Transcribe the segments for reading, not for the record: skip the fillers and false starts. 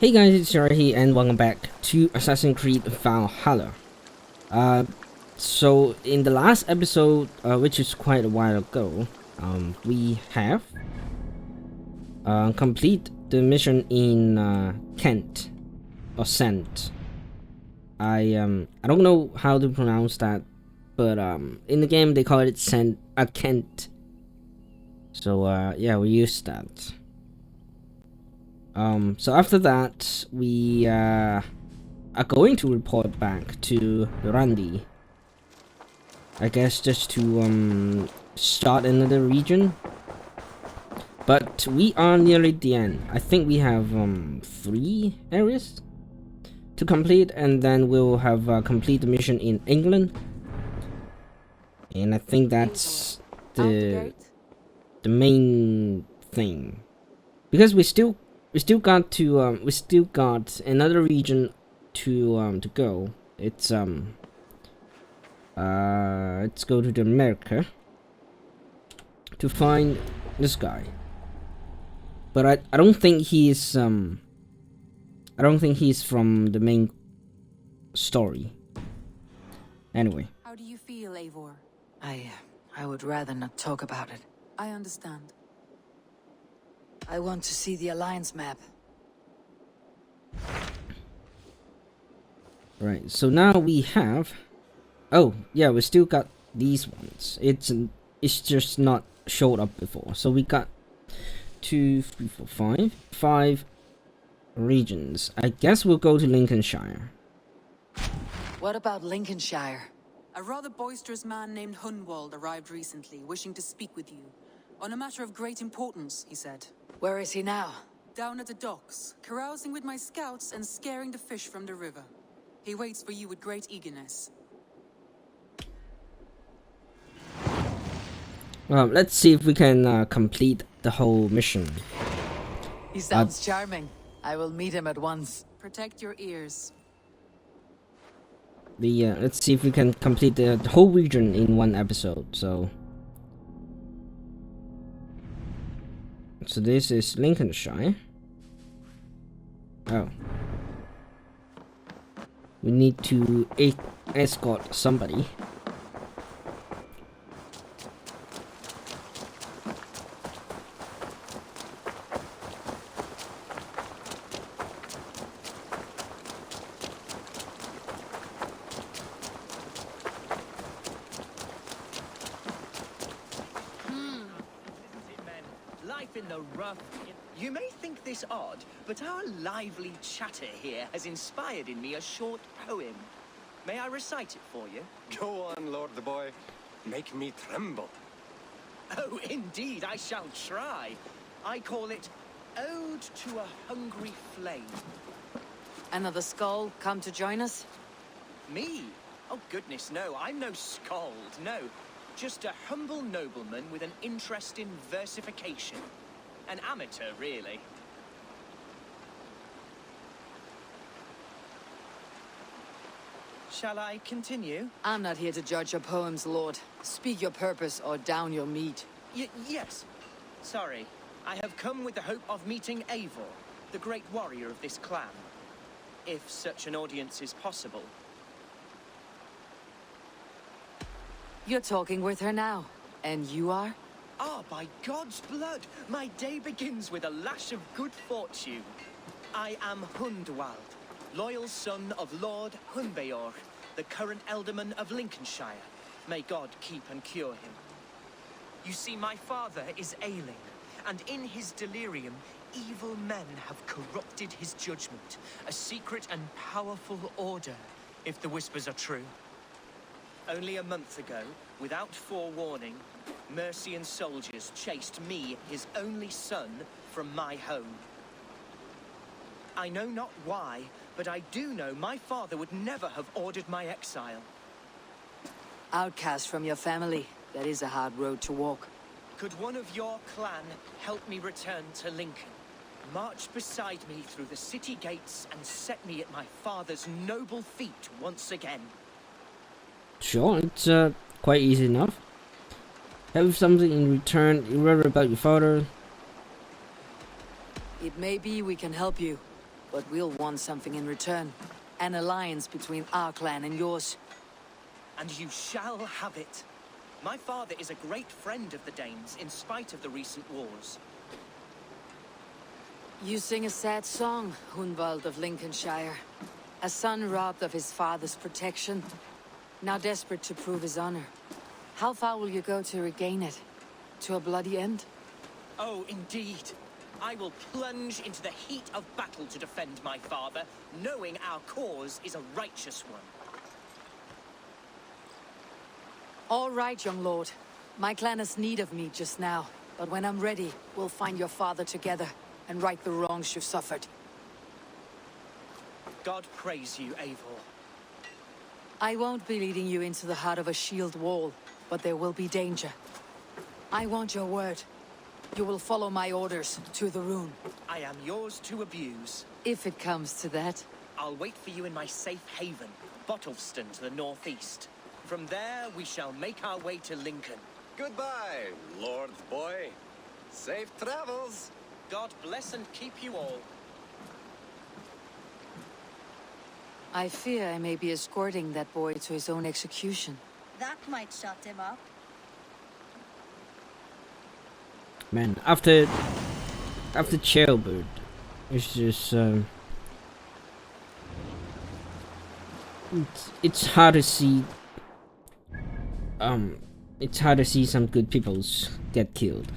Hey guys, it's Shara here and welcome back to Assassin's Creed Valhalla. So in the last episode, which is quite a while ago, we have complete the mission in Kent or Sent. I don't know how to pronounce that, but in the game they call it Kent. So yeah, we used that. So after that, we are going to report back to Randy. I guess just to start another region. But we are nearly the end. I think we have 3 areas to complete, and then we'll have complete the mission in England. And I think that's the main thing, because we still got to we still got another region to go. It's let's go to the America to find this guy. But I don't think he's from the main story. Anyway. How do you feel, Eivor? I would rather not talk about it. I understand. I want to see the Alliance map. Right, so now we have... Oh, yeah, we still got these ones. It's just not showed up before. So we got 2, 3, 4, 5 regions. I guess we'll go to Lincolnshire. What about Lincolnshire? A rather boisterous man named Hunwald arrived recently, wishing to speak with you. On a matter of great importance, he said. Where is he now? Down at the docks, carousing with my scouts and scaring the fish from the river. He waits for you with great eagerness. Well, let's see if we can complete the whole mission. He sounds charming. I will meet him at once. Protect your ears. Let's see if we can complete the whole region in one episode. So this is Lincolnshire. Oh. We need to escort somebody. In the rough. You may think this odd, but our lively chatter here has inspired in me a short poem. May I recite it for you? Go on, Lord the Boy. Make me tremble. Oh, indeed, I shall try. I call it Ode to a Hungry Flame. Another skull come to join us? Me? Oh, goodness, no. I'm no skald, no. Just a humble nobleman with an interest in versification. An amateur, really. Shall I continue? I'm not here to judge your poems, Lord. Speak your purpose or down your meat. Yes. Sorry. I have come with the hope of meeting Eivor, the great warrior of this clan. If such an audience is possible. You're talking with her now. And you are? Ah, by God's blood, my day begins with a lash of good fortune. I am Hundwald, loyal son of Lord Hunbeor, the current Ealdorman of Lincolnshire. May God keep and cure him. You see, my father is ailing, and in his delirium, evil men have corrupted his judgment, a secret and powerful order, if the whispers are true. Only a month ago, without forewarning, Mercian soldiers chased me, his only son, from my home. I know not why, but I do know my father would never have ordered my exile. Outcast from your family. That is a hard road to walk. Could one of your clan help me return to Lincoln? March beside me through the city gates and set me at my father's noble feet once again. Sure, it's quite easy enough. Have something in return. You read about your father. It may be we can help you. but we'll want something in return. An alliance between our clan and yours. And you shall have it. My father is a great friend of the Danes, in spite of the recent wars. You sing a sad song, Hunwald of Lincolnshire. A son robbed of his father's protection, now desperate to prove his honor. How far will you go to regain it? To a bloody end? Oh, indeed. I will plunge into the heat of battle to defend my father, knowing our cause is a righteous one. All right, young lord. My clan has need of me just now, but when I'm ready, we'll find your father together and right the wrongs you've suffered. God praise you, Eivor. I won't be leading you into the heart of a shield wall, but there will be danger. I want your word. You will follow my orders to the rune. I am yours to abuse. If it comes to that. I'll wait for you in my safe haven, Bottleston to the northeast. From there, we shall make our way to Lincoln. Goodbye, Lord boy. Safe travels. God bless and keep you all. I fear I may be escorting that boy to his own execution. That might shut him up. Man, after Jailbird, it's just it's hard to see some good peoples get killed.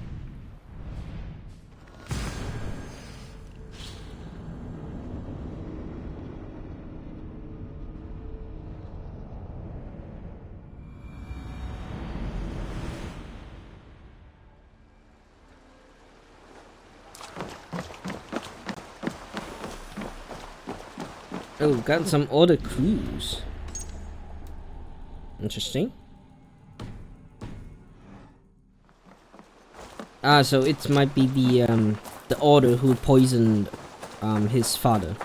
Oh, got some other clues. Interesting. Ah, so it might be the order who poisoned his father.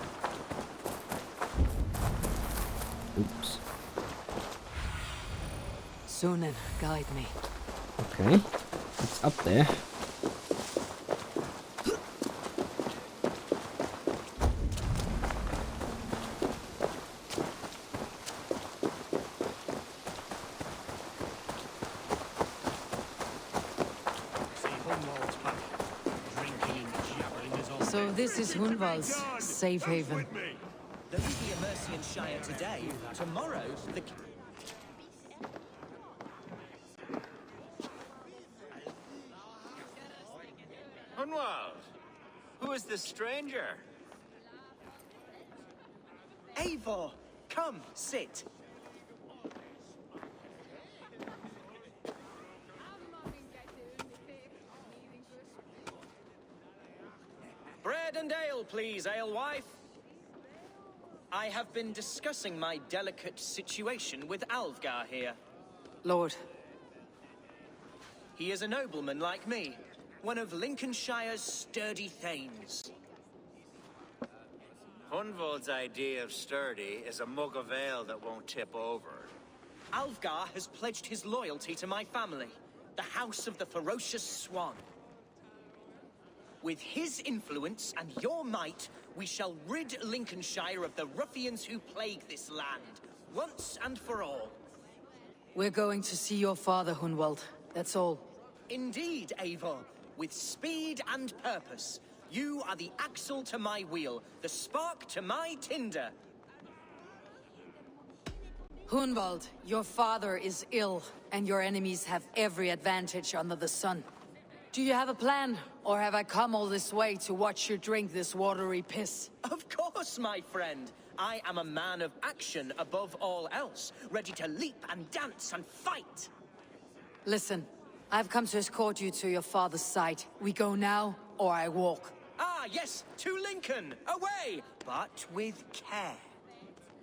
Oops. Sunan, guide me. Okay, it's up there. So this is Hunwald's safe haven. Though we be a Mercian today, tomorrow the... Hunwald, who is this stranger? Eivor, come, sit. Bread and ale, please, alewife. I have been discussing my delicate situation with Alvgar here. Lord. He is a nobleman like me, one of Lincolnshire's sturdy thanes. Hunwald's idea of sturdy is a mug of ale that won't tip over. Alvgar has pledged his loyalty to my family, the House of the Ferocious Swan. With his influence and your might, we shall rid Lincolnshire of the ruffians who plague this land, once and for all. We're going to see your father, Hunwald. That's all. Indeed, Eivor. With speed and purpose. You are the axle to my wheel, the spark to my tinder. Hunwald, your father is ill, and your enemies have every advantage under the sun. Do you have a plan, or have I come all this way to watch you drink this watery piss? Of course, my friend. I am a man of action above all else, ready to leap and dance and fight. Listen, I've come to escort you to your father's side. We go now, or I walk. Ah, yes, to Lincoln, away, but with care.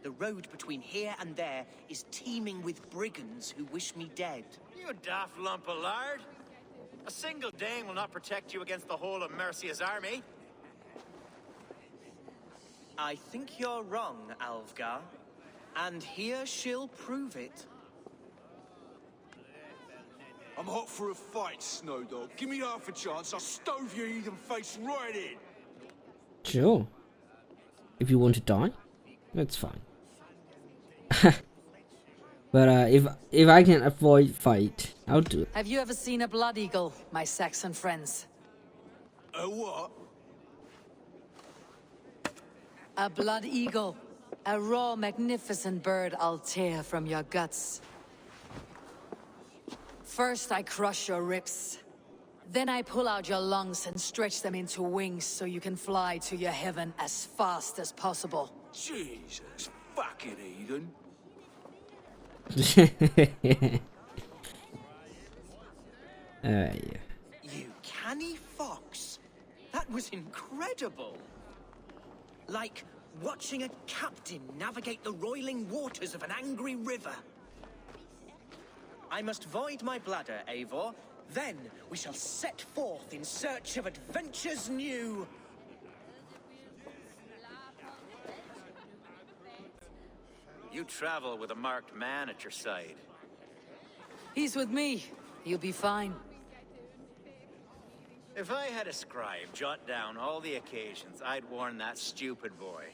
The road between here and there is teeming with brigands who wish me dead. You daft lump of lard. A single Dane will not protect you against the whole of Mercia's army. I think you're wrong, Alvgar. And here she'll prove it. I'm hot for a fight, Snowdog. Give me half a chance, I'll stove your heathen face right in. Sure. If you want to die, that's fine. But if I can avoid fight, I'll do it. Have you ever seen a blood eagle, my Saxon friends? A what? A blood eagle. A raw, magnificent bird I'll tear from your guts. First I crush your ribs. Then I pull out your lungs and stretch them into wings so you can fly to your heaven as fast as possible. Jesus fucking heathen. Yeah. You canny fox. That was incredible. Like watching a captain navigate the roiling waters of an angry river. I must void my bladder, Eivor. Then we shall set forth in search of adventures new. You travel with a marked man at your side. He's with me. You'll be fine. If I had a scribe jot down all the occasions I'd warn that stupid boy,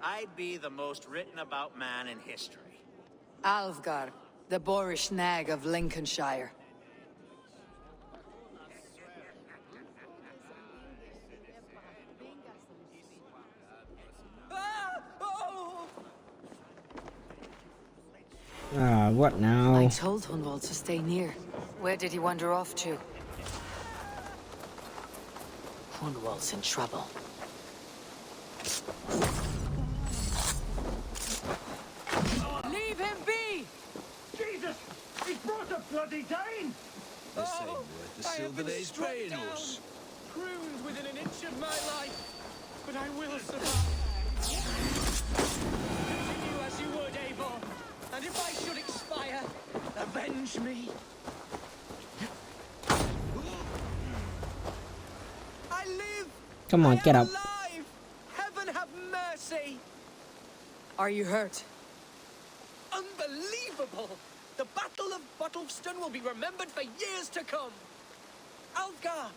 I'd be the most written about man in history. Alfgar, the boorish nag of Lincolnshire. What now? I told Hunwald to stay near. Where did he wander off to? Hunwald's in trouble. Leave him be! Jesus! He's brought a bloody Dane! This ain't worth the silver that he's paying us. Pruned within an inch of my life, but I will survive. Continue as you would, Eivor, and if I should expire, avenge me. I live. Come on, I get am up. alive. Heaven have mercy. Are you hurt? Unbelievable! The Battle of Bottleston will be remembered for years to come. Alfgar,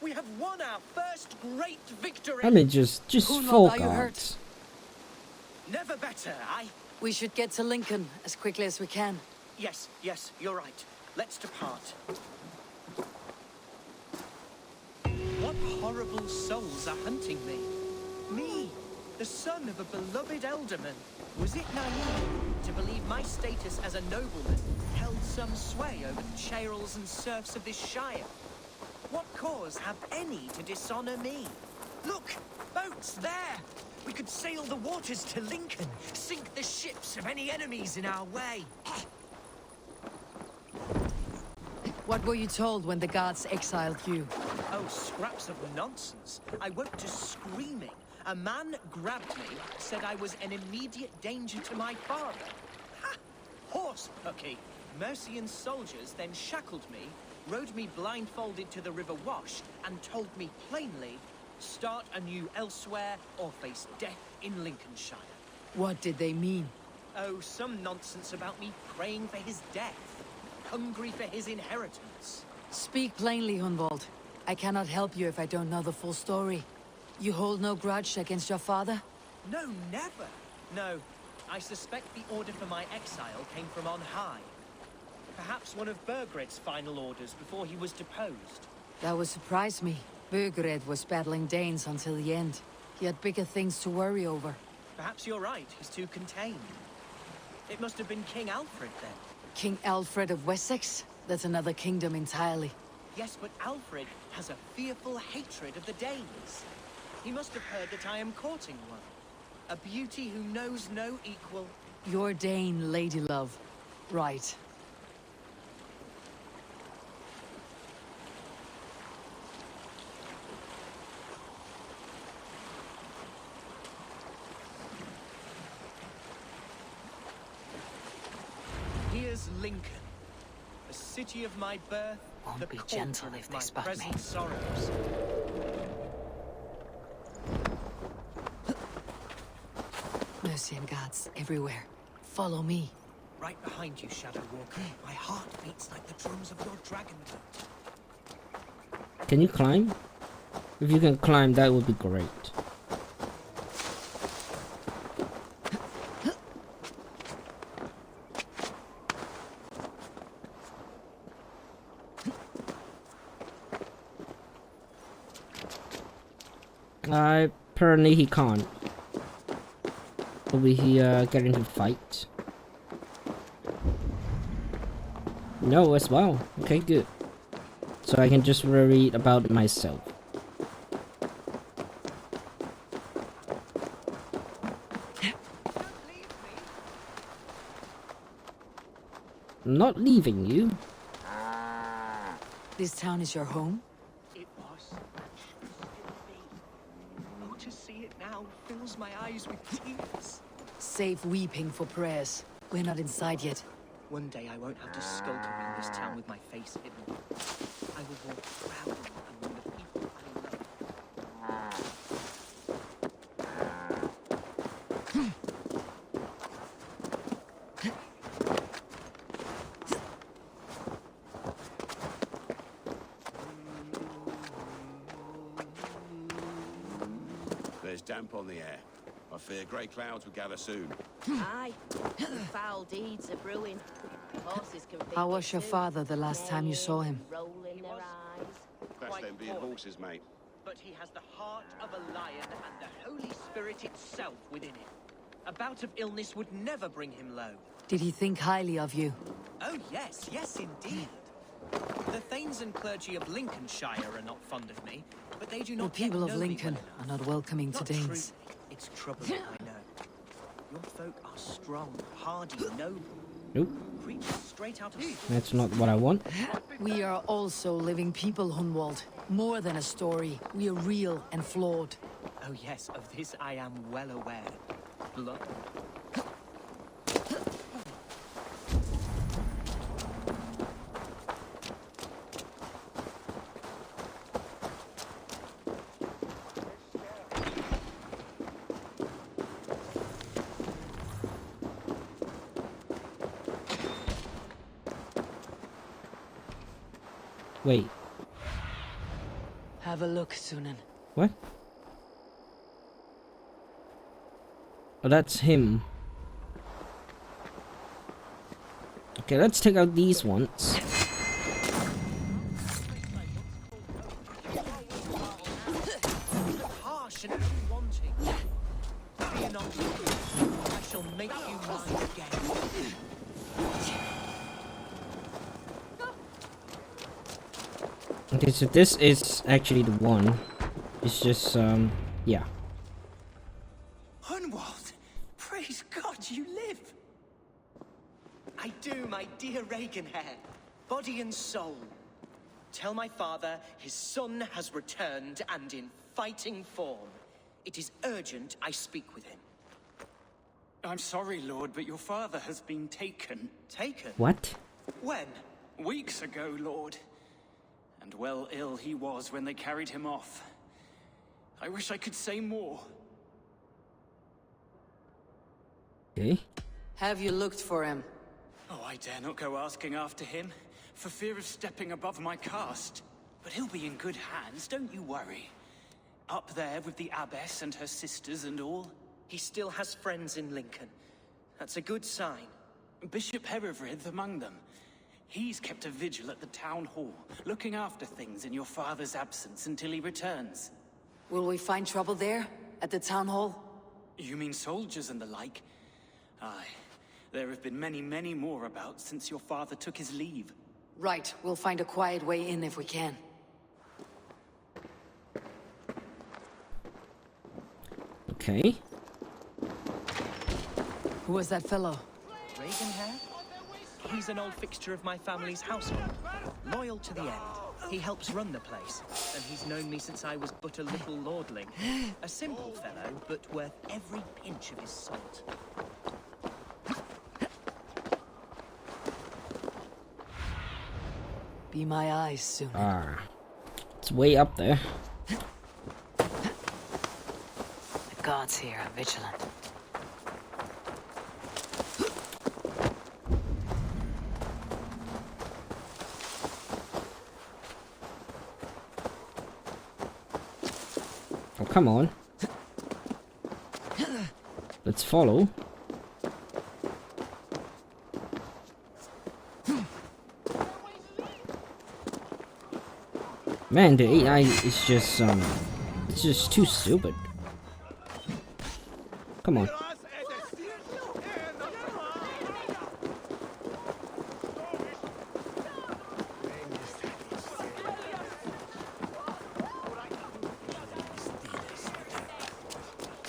we have won our first great victory. I mean, just Hunwald, full are you hurt? guards. Never better, We should get to Lincoln as quickly as we can. Yes, you're right. Let's depart. What horrible souls are hunting me? Me, the son of a beloved elderman. Was it naive to believe my status as a nobleman held some sway over the churls and serfs of this shire? What cause have any to dishonor me? Look, boats there! We could sail the waters to Lincoln, sink the ships of any enemies in our way. What were you told when the gods exiled you? Oh, scraps of nonsense. I woke to screaming. A man grabbed me, said I was an immediate danger to my father. Ha! Horse pucky. Mercian soldiers then shackled me, rode me blindfolded to the River Wash, and told me plainly, start anew elsewhere or face death in Lincolnshire. What did they mean? Oh, some nonsense about me praying for his death, hungry for his inheritance. Speak plainly, Hunwald. I cannot help you if I don't know the full story. You hold no grudge against your father? No, never. No, I suspect the order for my exile came from on high. Perhaps one of Burgred's final orders before he was deposed. That would surprise me. Burgred was battling Danes until the end. He had bigger things to worry over. Perhaps you're right, he's too contained. It must have been King Alfred then. King Alfred of Wessex? That's another kingdom entirely. Yes, but Alfred has a fearful hatred of the Danes. He must have heard that I am courting one. A beauty who knows no equal. Your Dane, lady love. Right. Here's Lincoln, the city of my birth, Won't the be cauldron gentle if of they my spot me. present sorrows. Mercian gods everywhere. Follow me. Right behind you, Shadow Walker. My heart beats like the drums of your dragon. Can you climb? If you can climb, that would be great. Apparently he can't. Will he get into fight? No, as well. Okay, good. So I can just worry about myself. I'm not leaving you. This town is your home? It was. Oh, to see it now fills my eyes with tears. Save weeping for prayers. We're not inside yet. One day I won't have to skulk around this town with my face hidden. I will walk proudly among the people I love. There's damp on the air. I fear grey clouds will gather soon. Aye, foul deeds are brewing. Horses can How was your father the last time you saw him? rolling their eyes. That's them being horses, mate. But he has the heart of a lion and the Holy Spirit itself within him. A bout of illness would never bring him low. Did he think highly of you? Oh yes, yes indeed. The thanes and clergy of Lincolnshire are not fond of me, but they do The not people yet of know me Lincoln well are enough. not welcoming to Not Danes. truly. It's troubling, I know. Your folk are strong, hardy, noble. Nope, Creatures straight out of that's not what I want. We are also living people, Hunwald. More than a story. We are real and flawed. Oh yes, of this I am well aware. Blood. Wait, Have a look, Sunan. what? Oh, that's him. Okay, let's take out these ones. Harsh and unwanting. Fear not. I shall make you mine again. Okay, so this is actually the one. It's just, yeah. Hunwald, praise God you live. I do, my dear Reaganhair, body and soul. Tell my father his son has returned and in fighting form. It is urgent I speak with him. I'm sorry, Lord, but your father has been taken. Taken? What? When? Weeks ago, Lord. And well ill he was when they carried him off. I wish I could say more. Okay. Have you looked for him? Oh, I dare not go asking after him, for fear of stepping above my caste. But he'll be in good hands, don't you worry. Up there with the abbess and her sisters and all. He still has friends in Lincoln. That's a good sign. Bishop Herewrith among them. He's kept a vigil at the town hall, looking after things in your father's absence until he returns. Will we find trouble there? At the town hall? You mean soldiers and the like? Aye. There have been many, many more about since your father took his leave. Right, we'll find a quiet way in if we can. Okay. Who was that fellow? Reaganhair? He's an old fixture of my family's household. Loyal to the end. He helps run the place, and he's known me since I was but a little lordling. A simple fellow, but worth every pinch of his salt. Be my eyes soon. Ah. It's way up there. The gods here are vigilant. Oh, come on. Let's follow. Man, the AI is just just too stupid. Come on.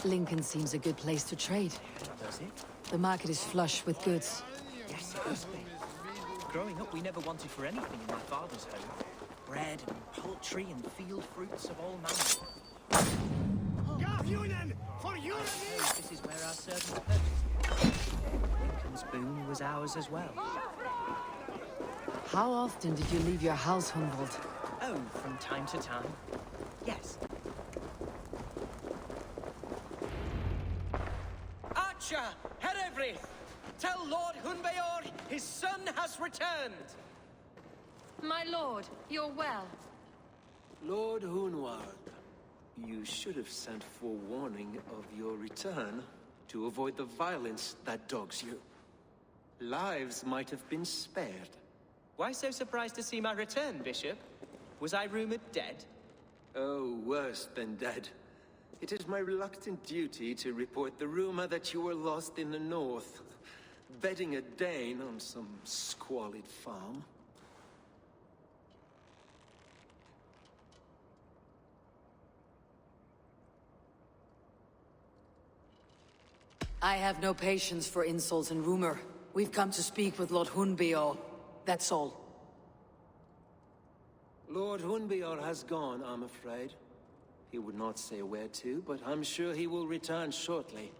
Lincoln seems a good place to trade. Does it? The market is flush with goods. Yes, it must be. Growing up, we never wanted for anything in my father's home. Bread and poultry and field fruits of all manner. This is where our servants purchased. Lincoln's boon was ours as well. How often did you leave your house, Hunwald? Oh, from time to time. Yes. Archer, Herevri, tell Lord Hunbeor his son has returned. My lord, you're well. Lord Hunwald, you should have sent forewarning of your return to avoid the violence that dogs you. Lives might have been spared. Why so surprised to see my return, Bishop? Was I rumored dead? Oh, worse than dead. It is my reluctant duty to report the rumor that you were lost in the north, bedding a Dane on some squalid farm. I have no patience for insults and rumor. We've come to speak with Lord Hunbeor. That's all. Lord Hunbeor has gone, I'm afraid. He would not say where to, but I'm sure he will return shortly.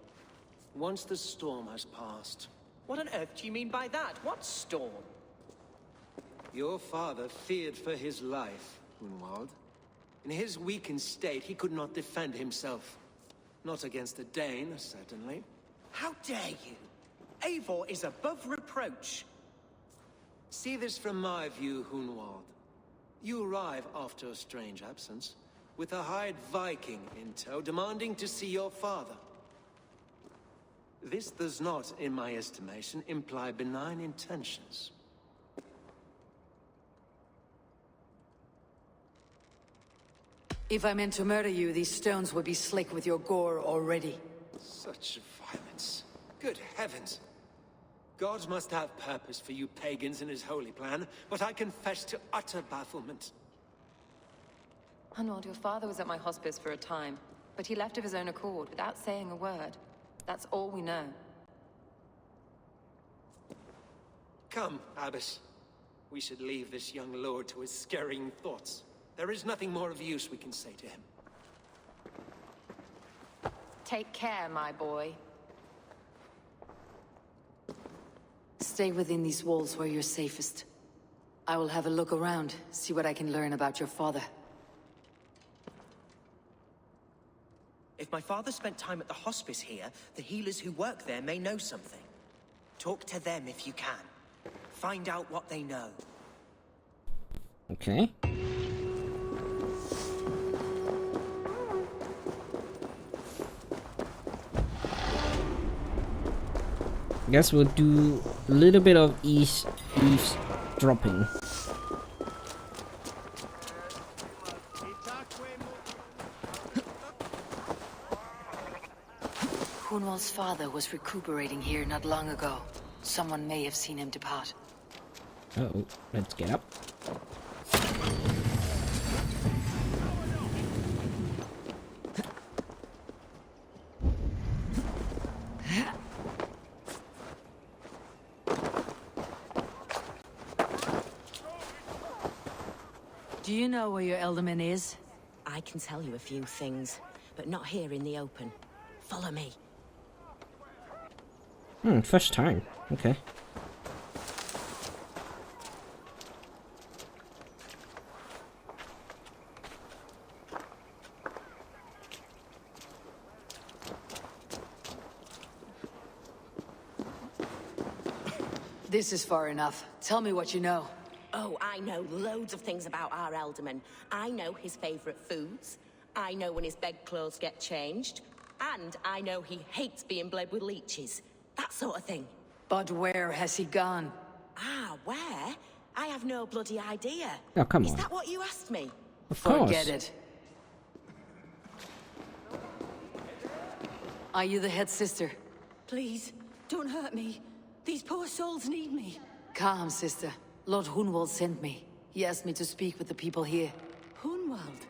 Once the storm has passed. What on earth do you mean by that? What storm? Your father feared for his life, Hunwald. In his weakened state, he could not defend himself. Not against a Dane, certainly. How dare you? Eivor is above reproach. See this from my view, Hunwald. You arrive after a strange absence, with a hired Viking in tow, demanding to see your father. This does not, in my estimation, imply benign intentions. If I meant to murder you, these stones would be slick with your gore already. Such violence. Good heavens! God must have purpose for you pagans in his holy plan, but I confess to utter bafflement. Hunwald, your father was at my hospice for a time, but he left of his own accord without saying a word. That's all we know. Come, Abbess. We should leave this young lord to his scurrying thoughts. There is nothing more of use we can say to him. Take care, my boy. Stay within these walls where you're safest. I will have a look around, see what I can learn about your father. If my father spent time at the hospice here, the healers who work there may know something. Talk to them if you can. Find out what they know. Okay. Guess we'll do a little bit of eavesdropping. Hunwald's father was recuperating here not long ago. Someone may have seen him depart. Uh-oh, let's get up. Do you know where your Elderman is? I can tell you a few things, but not here in the open. Follow me. First time. Okay. This is far enough. Tell me what you know. Oh, I know loads of things about our Elderman. I know his favorite foods. I know when his bedclothes get changed. And I know he hates being bled with leeches. That sort of thing. But where has he gone? Ah, where? I have no bloody idea. Oh, come on. Is that what you asked me? Of course. Forget it. Are you the head sister? Please, don't hurt me. These poor souls need me. Calm, sister. Lord Hunwald sent me. He asked me to speak with the people here. Hunwald?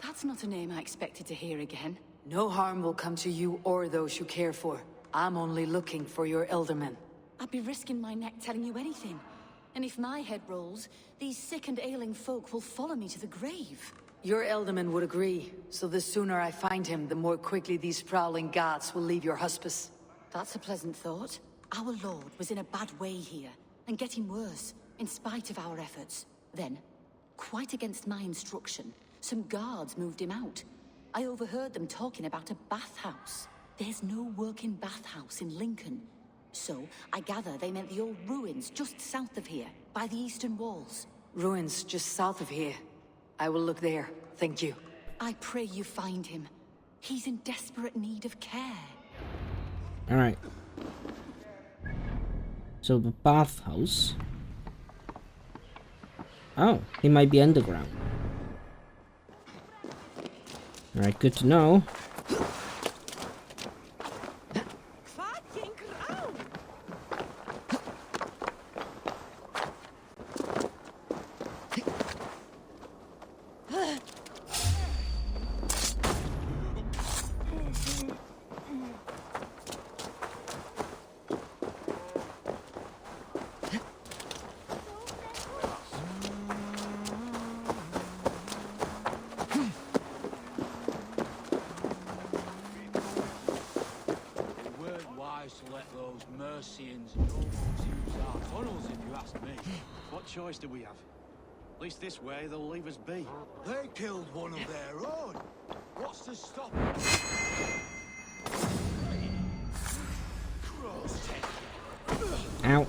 That's not a name I expected to hear again. No harm will come to you or those you care for. I'm only looking for your elderman. I'd be risking my neck telling you anything. And if my head rolls, these sick and ailing folk will follow me to the grave. Your elderman would agree, so the sooner I find him, the more quickly these prowling guards will leave your hospice. That's a pleasant thought. Our lord was in a bad way here, and getting worse, in spite of our efforts. Then, quite against my instruction, some guards moved him out. I overheard them talking about a bathhouse. There's no working bathhouse in Lincoln. So, I gather they meant the old ruins just south of here, by the eastern walls. Ruins just south of here. I will look there, thank you. I pray you find him. He's in desperate need of care. Alright. So the bathhouse. Oh, he might be underground. Alright, good to know. Choice do we have? At least this way they'll leave us be. They killed one of their own. What's to stop Ow.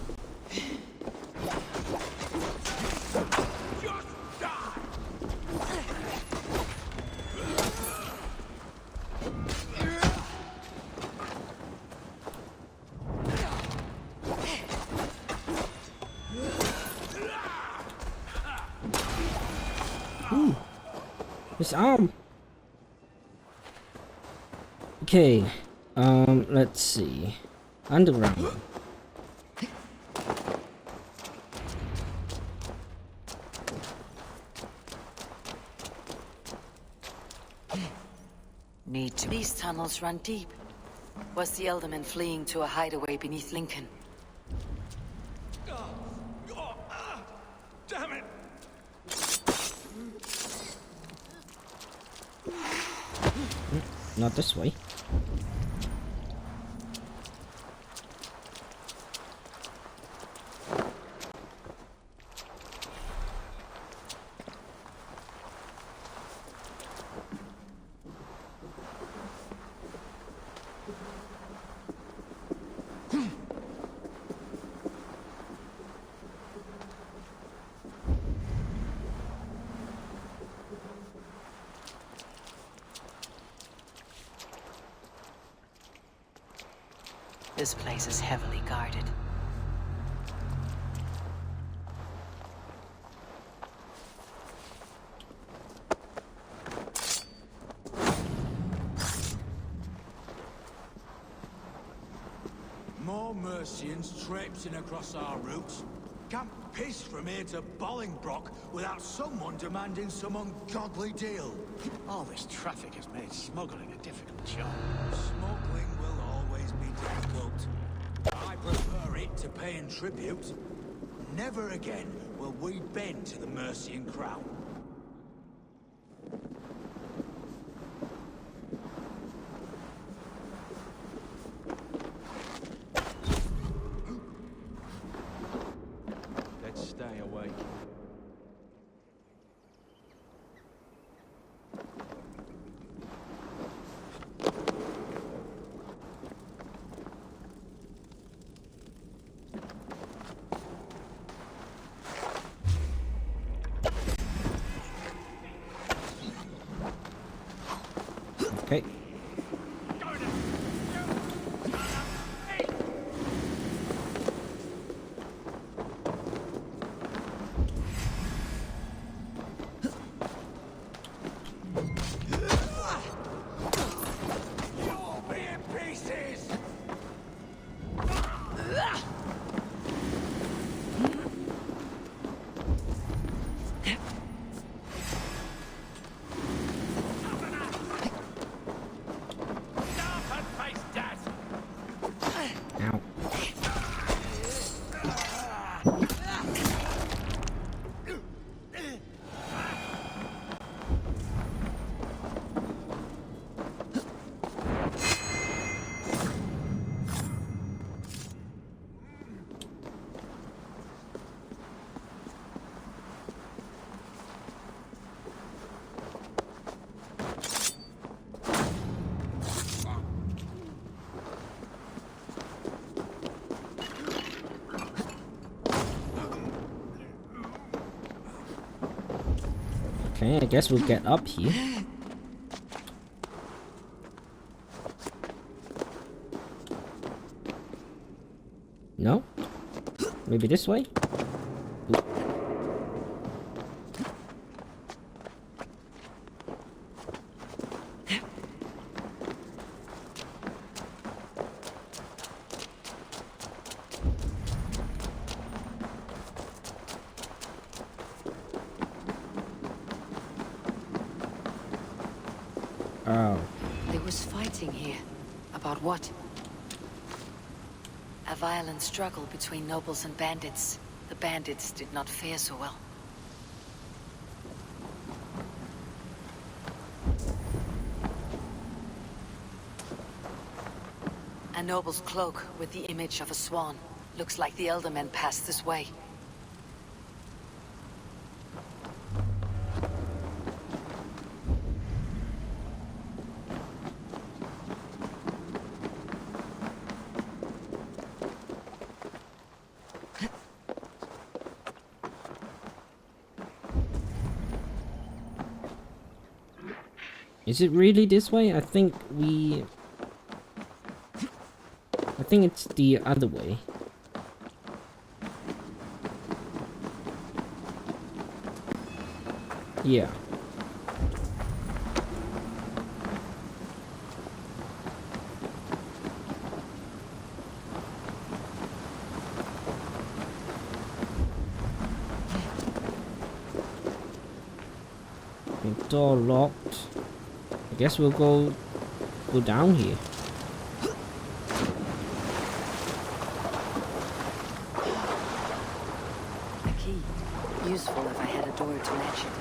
His arm. Okay, let's see. Underground. These tunnels run deep. Was the Elderman fleeing to a hideaway beneath Lincoln? Damn it! Not this way. This place is heavily guarded. More Mercians traipsing across our routes. Can't piss from here to Bolingbroke without someone demanding some ungodly deal. All this traffic has made smuggling a difficult job. Smuggling will always be difficult. I prefer it to paying tribute. Never again will we bend to the Mercian crown. Let's stay away. Okay, I guess we'll get up here. No? Maybe this way? Ooh. Oh. There was fighting here. About what? A violent struggle between nobles and bandits. The bandits did not fare so well. A noble's cloak with the image of a swan. Looks like the Eldermen passed this way. Is it really this way? I think it's the other way. Yeah. Door locked. I guess we'll go down here. A key. Useful if I had a door to match it.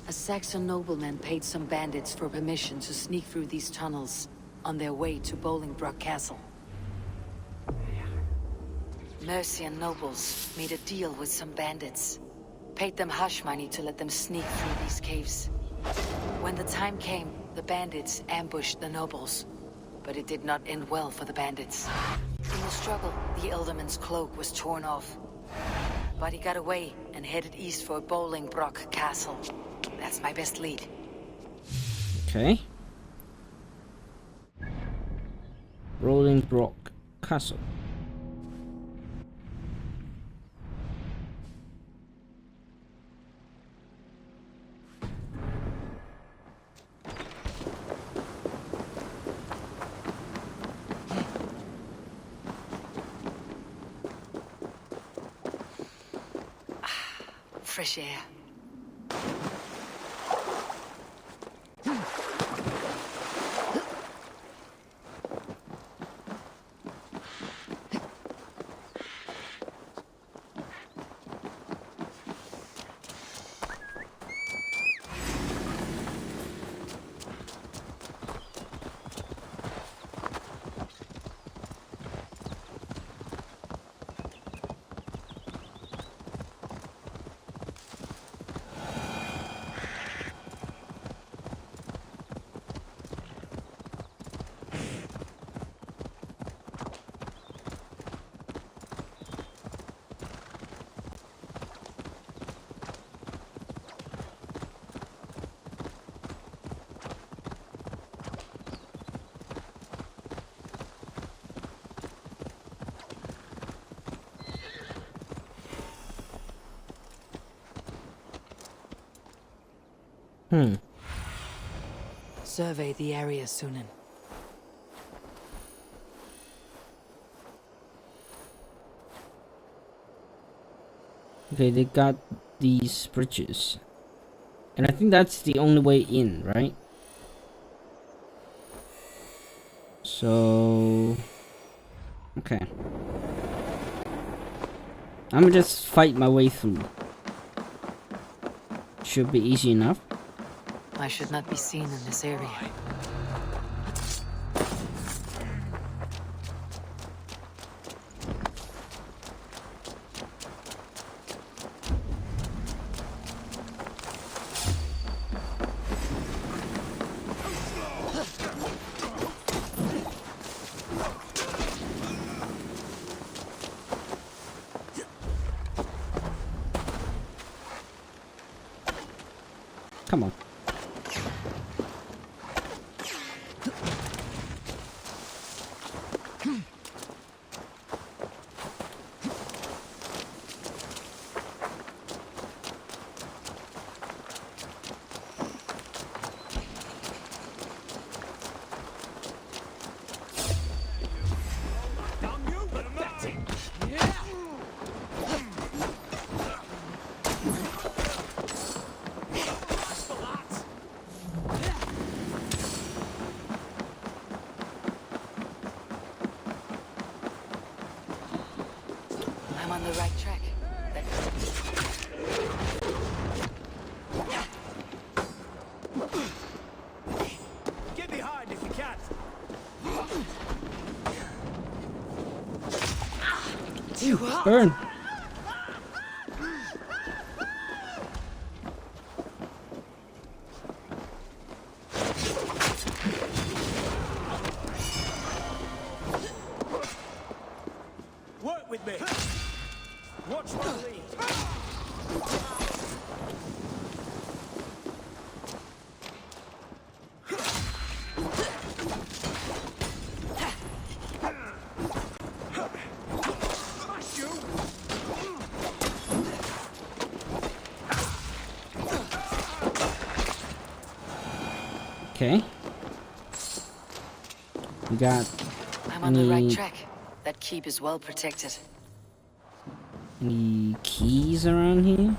A Saxon nobleman paid some bandits for permission to sneak through these tunnels on their way to Bolingbroke Castle. Mercian nobles made a deal with some bandits. Paid them hush money to let them sneak through these caves. When the time came, the bandits ambushed the nobles. But it did not end well for the bandits. In the struggle, the Elderman's cloak was torn off. But he got away and headed east for Bolingbroke Castle. That's my best lead. Okay. Bolingbroke Castle. Fresh air. Survey the area, Sunan. Okay, they got these bridges. And I think that's the only way in, right? So... okay. I'm gonna just fight my way through. Should be easy enough. I should not be seen in this area. Come on. I'm on the right track. Get behind if you can. Burn. Work with me. Watch my lead. Okay. We got I'm on the right track. That keep is well protected. any keys around here?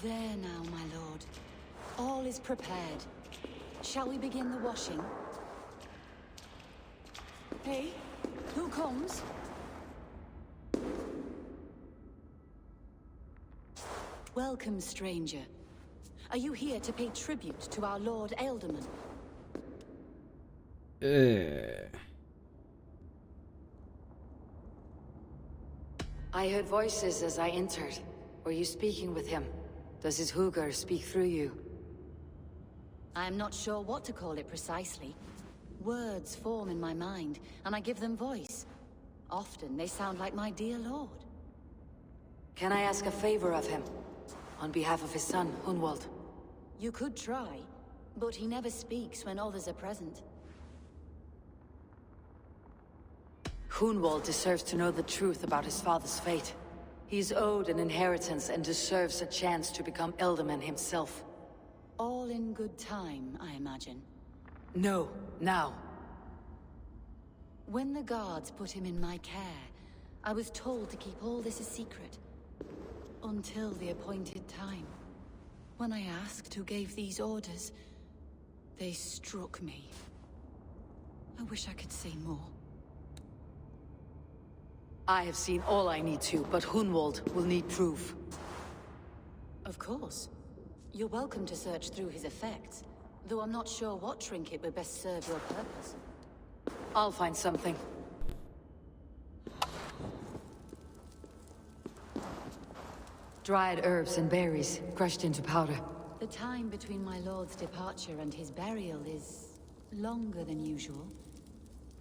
There now, my lord. All is prepared. Shall we begin the washing? Hey, who comes? Welcome, stranger. Are you here to pay tribute to our Lord Ealdorman? I heard voices as I entered. Were you speaking with him? Does his Hugr speak through you? I am not sure what to call it precisely. Words form in my mind, and I give them voice. Often they sound like my dear lord. Can I ask a favor of him? On behalf of his son, Hunwald. You could try, but he never speaks when others are present. Hunwald deserves to know the truth about his father's fate. He's owed an inheritance and deserves a chance to become Ealdorman himself. All in good time, I imagine. No, now. When the guards put him in my care, I was told to keep all this a secret. Until the appointed time. When I asked who gave these orders, they struck me. I wish I could say more. I have seen all I need to, but Hunwald will need proof. Of course. You're welcome to search through his effects, though I'm not sure what trinket would best serve your purpose. I'll find something. Dried herbs and berries, crushed into powder. The time between my lord's departure and his burial is longer than usual.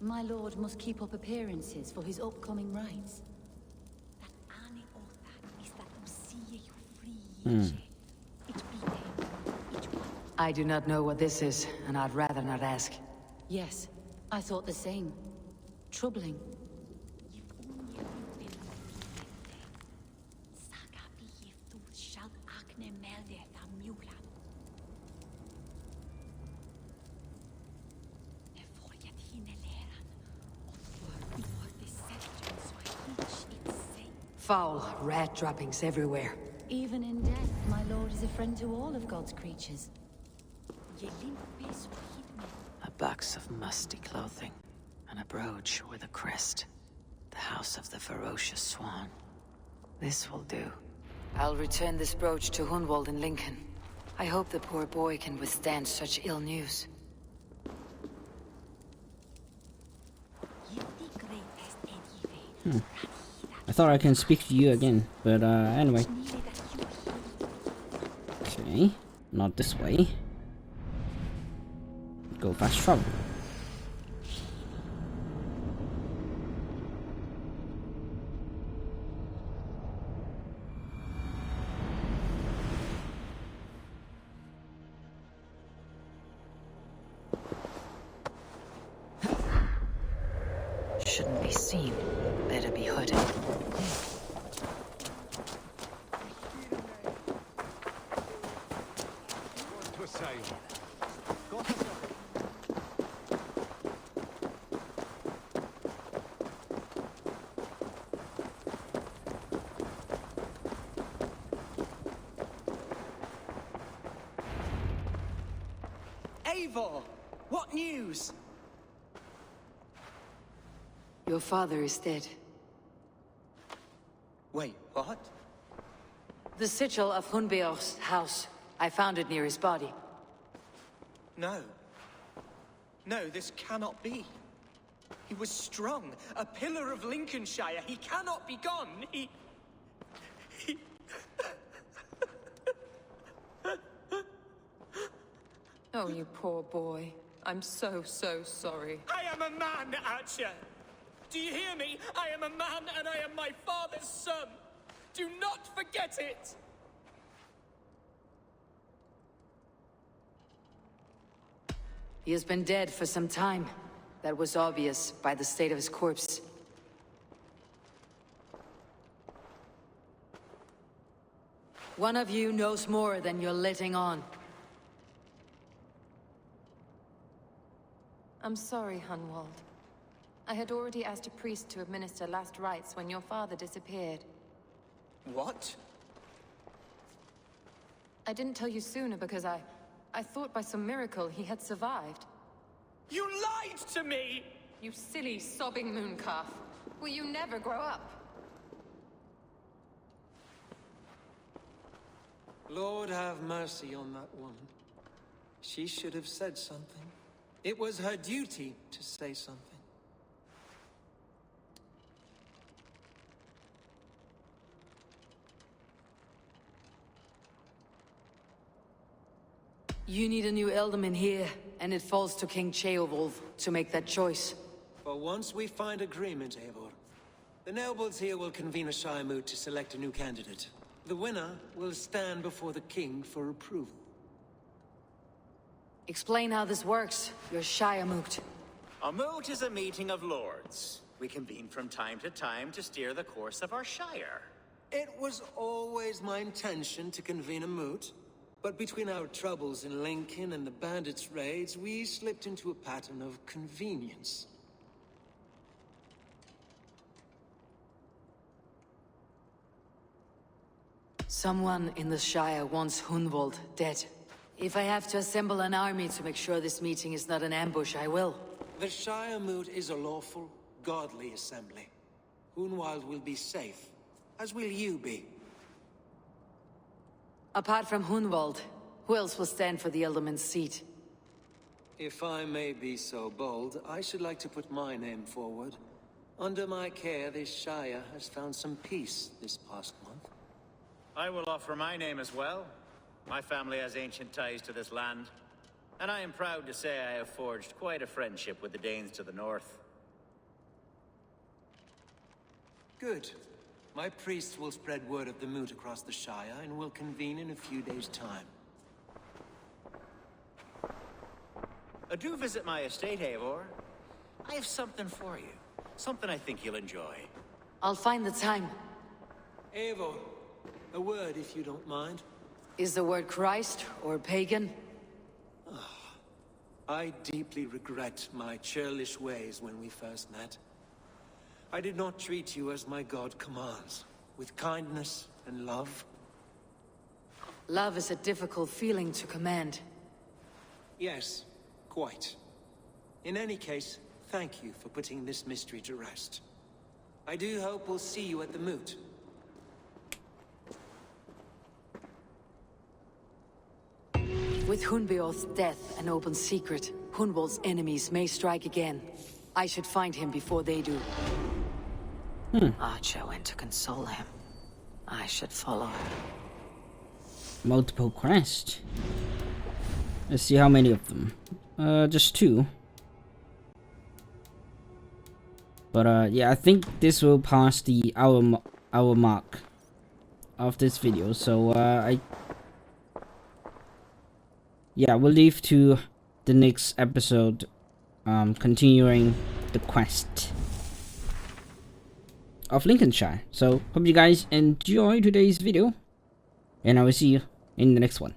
My lord must keep up appearances for his upcoming rites. I do not know what this is, and I'd rather not ask. Yes, I thought the same. Troubling. Foul rat droppings everywhere. Even in death, my lord is a friend to all of God's creatures. A box of musty clothing, and a brooch with a crest. The house of the ferocious swan. This will do. I'll return this brooch to Hunwald in Lincoln. I hope the poor boy can withstand such ill news. I thought I can speak to you again, but anyway. Okay, not this way. Go fast travel. Shouldn't be seen. Better be hooded. Eivor! What news? Your father is dead. Wait, what? The sigil of Hunbeor's house. I found it near his body. No. No, this cannot be. He was strong, a pillar of Lincolnshire. He cannot be gone. He... Oh, you poor boy. I'm so sorry. I am a man, Archer! Do you hear me? I am a man and I am my father's son! Do not forget it! He has been dead for some time. That was obvious by the state of his corpse. One of you knows more than you're letting on. I'm sorry, Hunwald. I had already asked a priest to administer last rites when your father disappeared. What? I didn't tell you sooner because I thought by some miracle he had survived. You lied to me! You silly, sobbing mooncalf. Will you never grow up? Lord have mercy on that woman. She should have said something. It was her duty to say something. You need a new Elderman here, and it falls to King Ceolwulf to make that choice. But once we find agreement, Eivor, the nobles here will convene a Shire moot to select a new candidate. The winner will stand before the king for approval. Explain how this works, your Shire moot. A moot is a meeting of lords. We convene from time to time to steer the course of our shire. It was always my intention to convene a moot, but between our troubles in Lincoln and the bandits' raids, we slipped into a pattern of convenience. Someone in the Shire wants Hunwald dead. If I have to assemble an army to make sure this meeting is not an ambush, I will. The Shire moot is a lawful, godly assembly. Hunwald will be safe, as will you be. Apart from Hunwald, who else will stand for the Elderman's seat? If I may be so bold, I should like to put my name forward. Under my care, this Shire has found some peace this past month. I will offer my name as well. My family has ancient ties to this land, and I am proud to say I have forged quite a friendship with the Danes to the north. Good. My priest will spread word of the moot across the Shire, and will convene in a few days' time. Do visit my estate, Eivor. I have something for you. Something I think you'll enjoy. I'll find the time. Eivor, a word if you don't mind. Is the word Christ or pagan? I deeply regret my churlish ways when we first met. I did not treat you as my god commands, with kindness and love? Love is a difficult feeling to command. Yes, quite. In any case, thank you for putting this mystery to rest. I do hope we'll see you at the moot. With Hunbeorth's death an open secret, Hunwald's enemies may strike again. I should find him before they do. Archer went to console him. I should follow her. Multiple quests. Let's see how many of them. Just 2. But yeah, I think this will pass the hour mark of this video. So yeah, we'll leave to the next episode, continuing the quest of Lincolnshire. So hope you guys enjoy today's video, and I will see you in the next one.